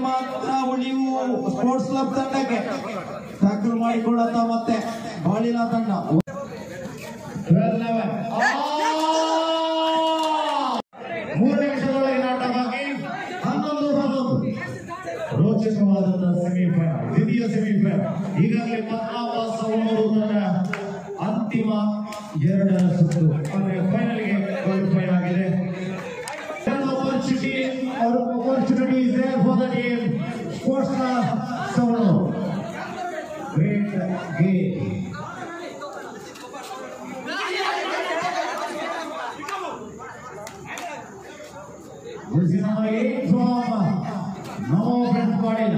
ಮಾತ್ರ ಉಳಿವು sports club ತಂಡಕ್ಕೆ ಟ್ಯಾಕಲ್ ಮಾಡಿಕೊಳ್ಳುತ್ತಾ ಮತ್ತೆ ಬಾಳಿನ ತಂಡ 3 ನಿಮಿಷದೊಳಗೆ ನಾಟವಾಗಿ 11 ರೋಚಕವಾದಂತಹ ಸೆಮಿಫೈನಲ್ ದ್ವಿತೀಯ ಸೆಮಿಫೈನಲ್ ಈಗಾಗಲೇ ಅಂತಿಮ 2ರ ಸುತ್ತು ಅಂದ್ರೆ ಫೈನಲ್ಗೆ ಕ್ವಾಲಿಫೈ ಆಗಿದೆ. Opportunity is there for the team. Sports Club Solo. Great game. This is number 8 from Namo Friends Body.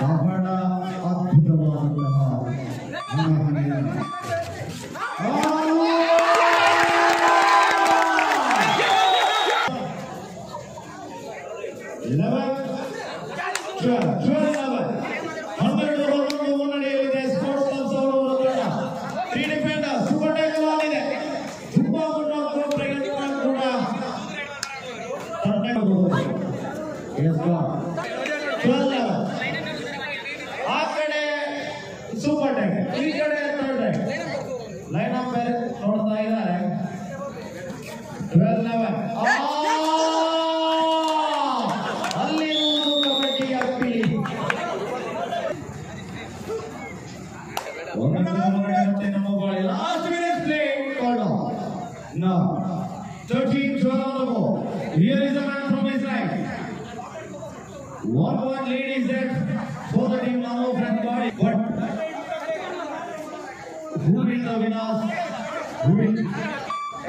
ಬಹಳ ಅದ್ಭುತವಾದಂತಹ ಮುನ್ನಡೆಯಲ್ಲಿದೆ ಸ್ಪೋರ್ಟ್ಸ್ ಕ್ಲಬ್ ಸೌರವ್ ತಂಡ. 3 ಡಿಫೆಂಡರ್ ಸೂಪರ್ ಟ್ಯಾಕಲ್ ಆಗಿದೆ. ತುಂಬಾ ಮುನ್ನಡೆಯುವ ಪ್ರಯತ್ನ ಕೂಡ ಆ ಕಡೆ ಸೂಪರ್ ಟ್ಯಾಕಲ್, ಈ ಕಡೆ ಥರ್ಡ್ ಟ್ಯಾಕಲ್. ಲೈನ್ ಅಪ್ ನೋಡ್ತಾ ಇದ್ದಾರೆ. 12-11 last minute play called off. Now 13-12 on the ball. Here is a man from his right. 1-1 lead is there for the team Namo Friends Body. But who will the winners? Who will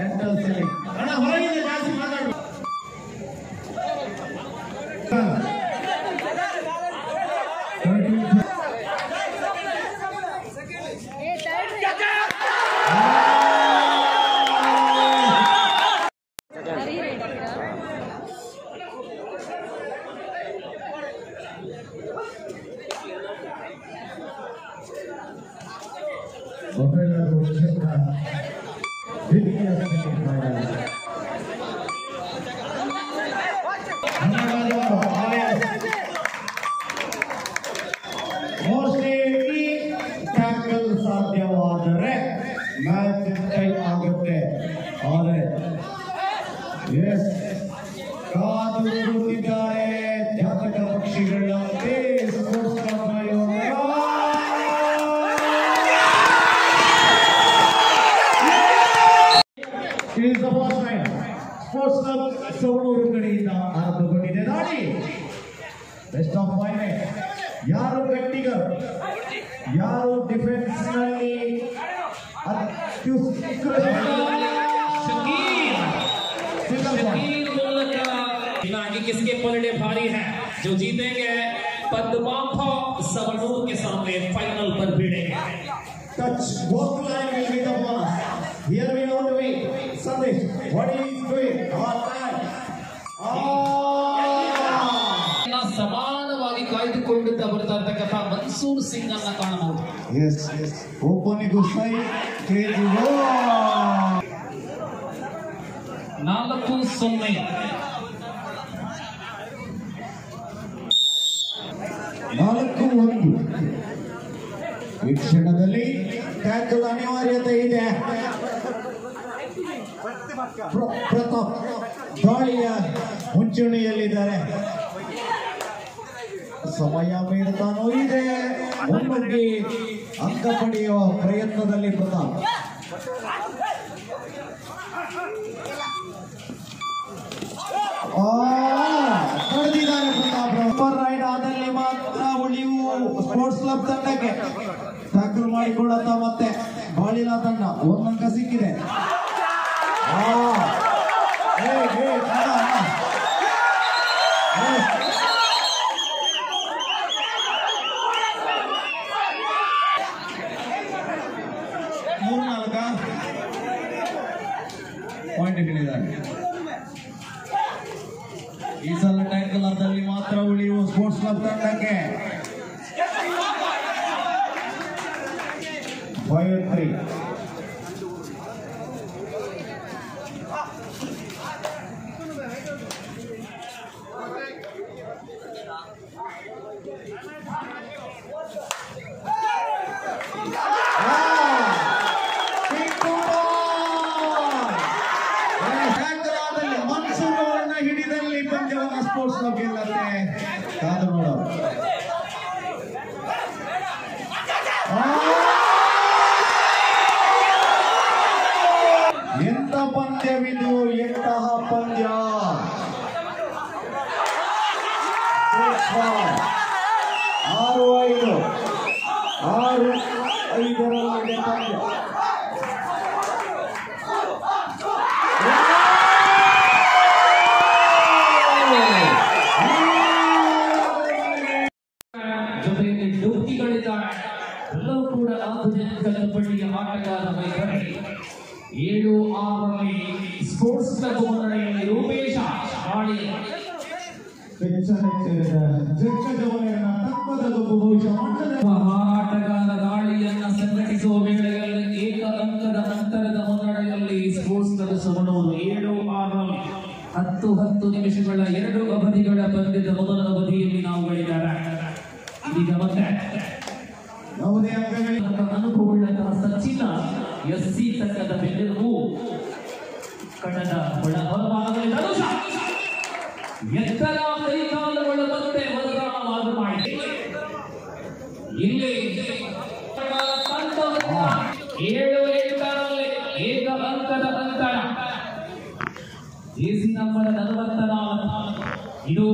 enter selling? And ಹೊರಗಿದೆ ಜಾಸ್ತಿ ಮಾತಾಡು. ಸಾಧ್ಯವಾದರೆ match tie ಆಗುತ್ತೆ. ಆದರೆ ಕಾದು ನೋಡುತ್ತಿದ್ದಾರೆ ಜಾತಕ ಪಕ್ಷಿಗಳಂತೆ sports club sports club Savanur ಕಡೆಯಿಂದ ಆರಂಭಗೊಂಡಿದೆ ದಾಳಿ. Best of final. ಯಾರು ಗಟ್ಟಿಗರು, ಯಾರು ಡಿಫೆನ್ಸ್ ನಲ್ಲಿ किसके पलड़े भारी हैं, जो जीतेंगे पद्मांभा सवणूर के सामने फाइनल पर भिड़ेंगे. Touch both line will be the pass. Here we are on the way. Sandesh, what he is doing? All right. ಸಮಾನವಾಗಿ ಕಾಯ್ದುಕೊಳ್ಳುತ್ತಾ ಬರ್ತಾ ಇರ್ತಕ್ಕಂಥ ಮನ್ಸೂರ್ ಸಿಂಗ್ ಅನ್ನ ಕಾಣಬಹುದು. Yes. ಓಪನಿಂಗ್ ಸೈ ಕೇಳಿರೋ 4-0. 4-1. ಈ ಕ್ಷಣದಲ್ಲಿ ಟ್ಯಾಕಲ್ ಅನಿವಾರ್ಯತೆ ಇದೆ. ಪ್ರತಾಪ್ ದಾಳಿಯ ಮುಂಚೂಣಿಯಲ್ಲಿದ್ದಾರೆ. ಸಮಯ ಮೀರ್ತಾನೂ ಇದೆ. ಮುನ್ನುಗ್ಗಿ ಅಂಕ ಪಡೆಯುವ ಪ್ರಯತ್ನದಲ್ಲಿ ಪ್ರತಾಪ್. ಪಡೆದಿದ್ದಾರೆ ಪ್ರತಾಪ್. ಸೂಪರ್ ರೈಡ್ ಆದಲ್ಲಿ ಮಾತ್ರ ಉಳಿವು ಸ್ಪೋರ್ಟ್ಸ್ ಕ್ಲಬ್ ತಂಡಕ್ಕೆ ಟ್ಯಾಕಲ್ ಮಾಡಿಕೊಳ್ಳುತ್ತಾ ಮತ್ತೆ ಬಾಳಿನ ತಂಡ. 1 ಅಂಕ ಸಿಕ್ಕಿದೆ. ಪಾಯಿಂಟ್ ಗಳಿದ್ದಾರೆ. ಈ ಸಲ ಟ್ಯಾಕಲ್ ಆದಲ್ಲಿ ಮಾತ್ರ ಉಳಿಯುವ ಸ್ಪೋರ್ಟ್ಸ್ ಕ್ಲಬ್ ತಂಡಕ್ಕೆ 5-3. ಪಂದ್ಯವನ್ನು ಸ್ಪೋರ್ಟ್ಸ್ ಕ್ಲಬ್ ಗೆಲ್ಲತ್ತೆ. ಕಾದು ನೋಡು. ಎಂತ ಪಂದ್ಯವಿದು, ಎಂತಹ ಪಂದ್ಯ. 6-5 6-5 ಪಂದ್ಯ. ಜೊತೆಯಲ್ಲಿ ಡೂಬ್ಕಿಗಳಿದ್ದಾರೆ. ಎಲ್ಲವೂ ಕೂಡ ಆಧುನಿಕ ಕಬಡ್ಡಿಯ ಆಟಗಾರ ವೈಖರಿ. 7-6 ಸ್ಪೋರ್ಟ್ಸ್ ಕ್ಲಬ್ ಮುನ್ನಡೆಯಲ್ಲಿ ರೂಪೇಶ ಹಾಳಿ ಆಟಗಾರ ಗಾಳಿಯನ್ನ ಸಂಘಟಿಸುವ ವೇಳೆಯಲ್ಲಿ ಏಕ ಅಂಕದ ಅಂತರದ ಮುನ್ನಡೆಯಲ್ಲಿ ಸ್ಪೋರ್ಟ್ಸ್ ಕ್ಲಬ್ ಸವಣೂರು 7-6 10 ನಿಮಿಷಗಳ 2 ಅವಧಿಗಳ ಪಂದ್ಯದ ಮೊದಲ ಅವಧಿಯಲ್ಲಿ ನಾವು ಗಳಿದ್ದಾರೆ. ಇದೀಗ ಮತ್ತೆ ಅನುಭವವುಳ್ಳಂತಹ ಸಚಿನ ಎಸ್ಸಿ ತಂಡದ ಬೆನ್ನೆಲುಬು ಕನ್ನಡ ಹೊರಭಾಗದಲ್ಲಿ ಧನುಷ ಎತ್ತರ ಕೈಕಾಲುಗಳ ಮತ್ತೆ ಬದಲಾವಣೆ ಮಾಡಿ ಇಲ್ಲಿ 7-8 ಏಕ ಅಂಕದ ಅಂತರ. AC number 44. ಇದು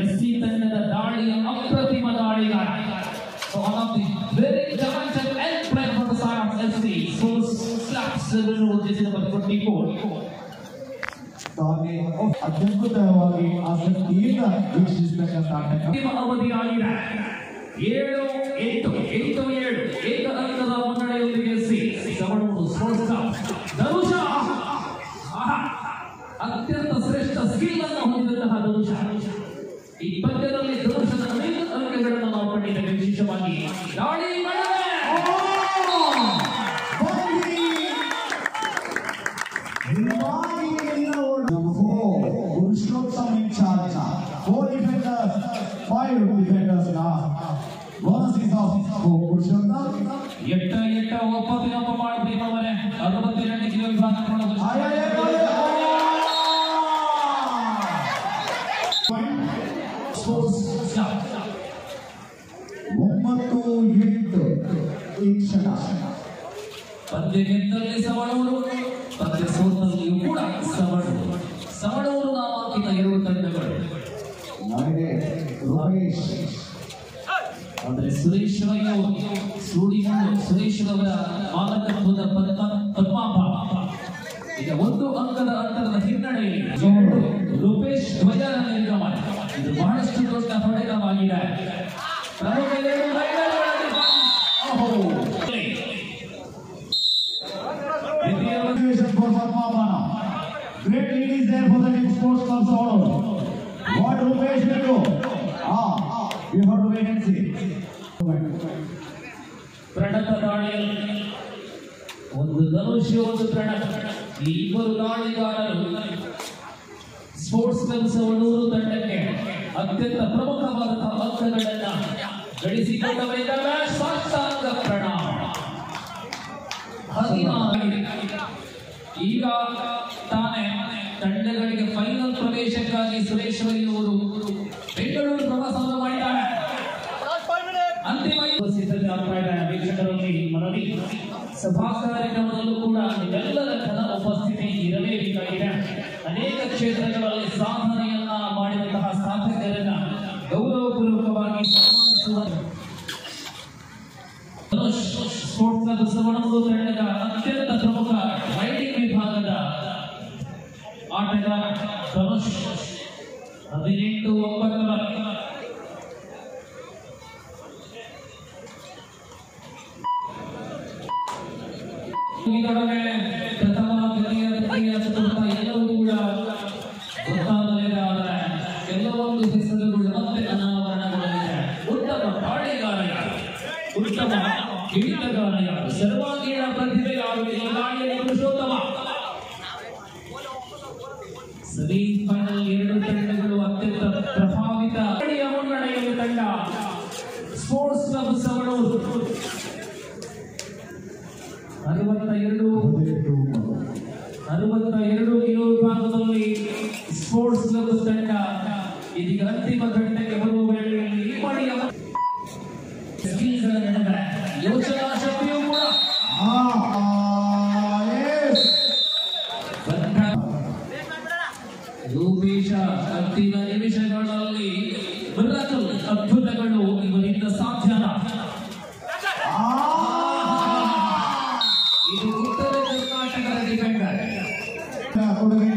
ಎಸ್ಸಿ ತಂಡದ ದಾಳಿಯ ಅಪ್ರತಿಮ ದಾಳಿಗಾರ. One of the very talented and player for the side of SC. So slaps the winner with number 24. ಅದ್ಭುತವಾಗಿ ಆಸಕ್ತಿಯಿಂದ ವೀಕ್ಷಿಸಬೇಕಾದ ಅವಧಿಯಾಗಿದೆ. 7-8 ಏಕ ಅಂಕದ ಮುನ್ನಡೆಯೊಂದಿಗೆ ಸವಣೂರು ಸ್ಪೋರ್ಟ್ಸ್ ಕ್ಲಬ್. ಧನುಷ ಅತ್ಯಂತ ಶ್ರೇಷ್ಠ ಸ್ಕಿಲ್ ಅನ್ನು ಹೊಂದಿದಂತಹ ಧನುಷ. ಈ ಪಂದ್ಯದಲ್ಲಿ ಧನುಷದ ಅನೇಕ ಅಂಕಗಳನ್ನು ನಾವು ಕಂಡಿದ್ದೇವೆ. ವಿಶೇಷವಾಗಿ ದಾಳಿ ಎಟ್ಟ ಒಪ್ಪದಿನೊಪ್ಪ ಮಾಡಬೇಕು ಅವರೇ. 62 ಕಿಲೋ ವಿಭಾಗ ಪಂದ್ಯ ಗೆದ್ದಲ್ಲಿ ಸವಣೂರು, ಪಂದ್ಯ ಸೋತಲ್ಲಿಯೂ ಕೂಡ ಸವಣೂರು ನಾಮಾಂಕಿತ 2 ತಂಡಗಳು. ಆದರೆ ಸುರೇಶ್ ರೈ ಸುರೇಶ್ ಅವರ ಮಾಲಕತ್ವದ ಪದ್ಮಾಪ ಈಗ 1 ಅಂಕದ ಅಂತರದ ಹಿನ್ನಡೆಯಲ್ಲಿ ರೂಪೇಶ್ ಧ್ವಜರ ನಿರ್ಗಮ. ಇದು ಬಹಳಷ್ಟು ದೊಡ್ಡ ಹೊಡೆತವಾಗಿದೆ. ಪ್ರಮುಖ 2 ರೈಡರ್ಗಳಲ್ಲಿ Great lead is there for the team sports club Savanur. What Rupesh will do? We have to wait and see. ಪ್ರಣತ ದಾಳಿಯಲ್ಲಿ ಒಂದು ಧನುಷ್, ಒಂದು ಪ್ರಣತ, ಈ ಇಬ್ಬರು ದಾಳಿಗಾರರು ಸ್ಪೋರ್ಟ್ಸ್ ಕ್ಲಬ್ ಸವಣೂರು ತಂಡಕ್ಕೆ ಅತ್ಯಂತ ಪ್ರಮುಖವಾದಂತಹ ಅಂಕಗಳನ್ನ ಗಳಿಸಿಕೊಳ್ಳಬೇಕಾದ ಸಾಷ್ಟಾಂಗ ಪ್ರಣಾಮ. 16 ಈಗ ತಾನೇ ತಂಡಗಳಿಗೆ ಫೈನಲ್ ಪ್ರವೇಶಕ್ಕಾಗಿ ಸುರೇಶ್ ರೈ ಅವರು ಬೆಂಗಳೂರು ಪ್ರವಾಸವನ್ನು ಮಾಡಿದ್ದಾರೆ. ಅಂತಿಮ ಸಿದ್ಧತೆ ಆಗ್ತಾ ಇದೆ. ವೀಕ್ಷಕರಲ್ಲಿ ಮನವಿ, ಸಭಾ ಕಾರ್ಯಕ್ರಮದಲ್ಲೂ ಕೂಡ ನಿಮ್ಮೆಲ್ಲರ ಘನ ಉಪಸ್ಥಿತಿ ಇರಲೇಬೇಕಾಗಿದೆ. ಅನೇಕ ಕ್ಷೇತ್ರಗಳಲ್ಲಿ ಸಾಧನೆಯನ್ನ ಮಾಡಿದಂತಹ ಸಾಧಕರನ್ನ ಗೌರವಪೂರ್ವಕವಾಗಿ ಸನ್ಮಾನಿಸುವ ಸ್ಪೋರ್ಟ್ಸ್ ಕ್ಲಬ್ ಸವಣೂರು ತಂಡದ ಅತ್ಯಂತ ಪ್ರಮುಖ ರೈಡಿಂಗ್ ವಿಭಾಗದ ಆಟಗಾರ ಧನುಷ್ 18-9 ಇದರೊಳಗೆ ಪ್ರಥಮ, ದ್ವಿತೀಯ, ತೃತೀಯ, ಚತುರ್ಥ ಎಲ್ಲವೂ ಕೂಡ ಗೊತ್ತಾಗಲಿದೆ. ಆದರೆ ಕೆಲವೊಂದು ಹೆಸರುಗಳು ಮತ್ತೆ ಅನಾವರಣಗೊಳ್ಳಲಿದೆ. ಉತ್ತಮ ದಾಳಿಗಾರ ಯಾರು, ಉತ್ತಮ ಹಿಡಿತಗಾರ ಯಾರು, ಸರ್ವಾಂಗೀಣ ಪ್ರತಿಭೆ ಯಾರು, ಈ ದಾಳಿಯಲ್ಲಿ ಪುರುಷೋತ್ತಮ. ಸೆಮಿಫೈನಲ್ 2 ತಂಡಗಳು ಅತ್ಯಂತ ಪ್ರಭಾವಿತ ಮುನ್ನಡೆಯಲ್ಲಿ ತಂಡ ಸ್ಪೋರ್ಟ್ಸ್ ಕ್ಲಬ್ ಸವಣೂರು 62 ಕಿಲೋ ವಿಭಾಗದಲ್ಲಿ ಸ್ಪೋರ್ಟ್ಸ್ ಕ್ಲಬ್ ತಂಡ ಇದೀಗ ಅಂತಿಮ ಘಟ್ಟಕ್ಕೆ ಬರುವ ವೇಳೆಯಲ್ಲಿ ಈ ಮಾಡಿಯ ಸ್ಕಿಲ್ಗಳ ನಡುವೆ ಯೋಚನಾ ಶಕ್ತಿಯೂ ಕೂಡ ರೂಪೇಶ ಅಂತಿಮ ನಿಮಿಷಗಳಲ್ಲಿ ಮಿರಾಕಲ್ ಅದ್ಭುತಗಳು ಇವರಿಂದ ಸಾಧ್ಯನ. ಇದು ಉತ್ತರ ಕರ್ನಾಟಕದ ಡಿಫೆಂಡರ್ ಕೊಡುಗೆ